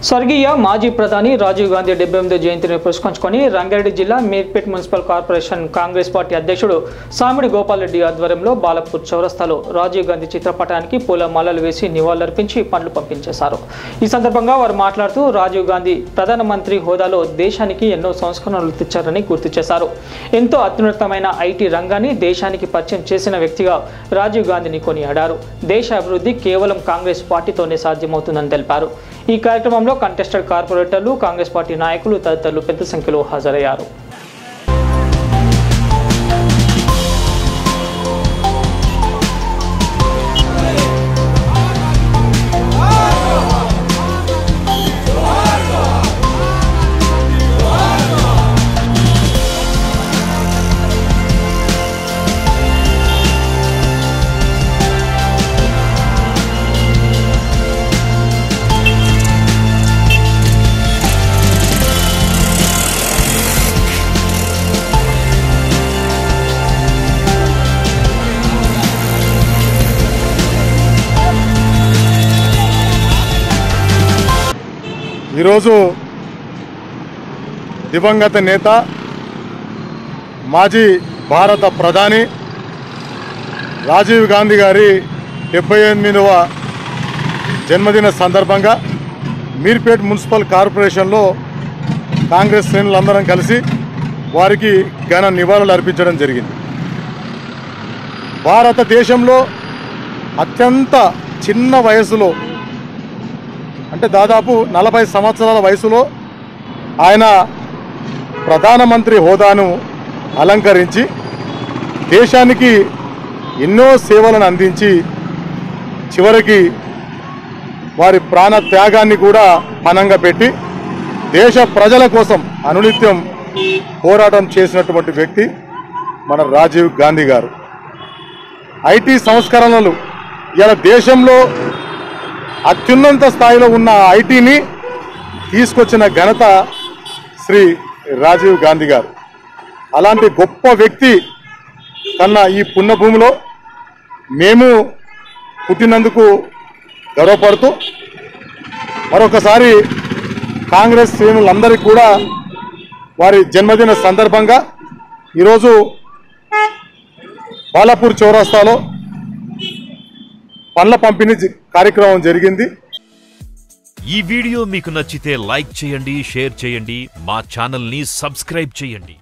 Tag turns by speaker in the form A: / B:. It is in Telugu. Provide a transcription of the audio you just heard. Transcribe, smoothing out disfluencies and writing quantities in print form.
A: స్వర్గీయ మాజీ ప్రధాని రాజీవ్ గాంధీ 78వ జయంతిని పురస్కరించుకొని రంగారెడ్డి జిల్లా Meerpet municipal corporation Congress party అధ్యక్షుడు సామిడి గోపాల్ రెడ్డి ఆధ్వర్యంలో బాలపూర్ చౌరస్తాలో రాజీవ్ గాంధీ చిత్రపటానికి పూలమాలలు వేసి నివాళులర్పించి పండ్లు పంపించేశారు. ఈ సందర్భంగా వారు మాట్లాడుతూ రాజీవ్ గాంధీ ప్రధానమంత్రి హోదాలో దేశానికి ఎన్నో సంస్కరణలు తెచ్చారని గుర్తు చేశారు. ఎంతో అత్యున్నతమైన ఐటీ రంగాన్ని దేశానికి పరిచయం చేసిన వ్యక్తిగా రాజీవ్ గాంధీని కొనియాడారు. దేశ అభివృద్ధి కేవలం కాంగ్రెస్ పార్టీతోనే సాధ్యమవుతుందని తెలిపారు. ఈ కార్యక్రమంలో కంటెస్టెడ్ కార్పొరేటర్లు, కాంగ్రెస్ పార్టీ నాయకులు తదితరులు పెద్ద సంఖ్యలో హాజరయ్యారు.
B: ఈరోజు దివంగత నేత మాజీ భారత ప్రధాని రాజీవ్ గాంధీ గారి 78వ జన్మదిన సందర్భంగా మీర్పేట్ మున్సిపల్ కార్పొరేషన్లో కాంగ్రెస్ శ్రేణులందరం కలిసి వారికి ఘన నివాళులు అర్పించడం జరిగింది. భారతదేశంలో అత్యంత చిన్న వయసులో, అంటే దాదాపు 40 సంవత్సరాల వయసులో ఆయన ప్రధానమంత్రి హోదాను అలంకరించి దేశానికి ఎన్నో సేవలను అందించి చివరికి వారి ప్రాణ త్యాగాన్ని కూడా పణంగా పెట్టి దేశ ప్రజల కోసం అనునిత్యం పోరాటం చేసినటువంటి వ్యక్తి మన రాజీవ్ గాంధీ గారు. ఐటీ సంస్కరణలు ఇలా దేశంలో అత్యున్నత స్థాయిలో ఉన్న ఐటీని తీసుకొచ్చిన ఘనత శ్రీ రాజీవ్ గాంధీ గారు. అలాంటి గొప్ప వ్యక్తి కన్నా ఈ పుణ్యభూమిలో మేము పుట్టినందుకు గర్వపడుతూ మరొకసారి కాంగ్రెస్ శ్రేణులందరికీ కూడా వారి జన్మదిన సందర్భంగా ఈరోజు బాలపూర్ చౌరస్తాలో పండ్ల పంపిణీ కార్యక్రమం జరిగింది.
C: ఈ వీడియో మీకు నచ్చితే లైక్ చేయండి, షేర్ చేయండి, మా ఛానల్ ని సబ్స్క్రైబ్ చేయండి.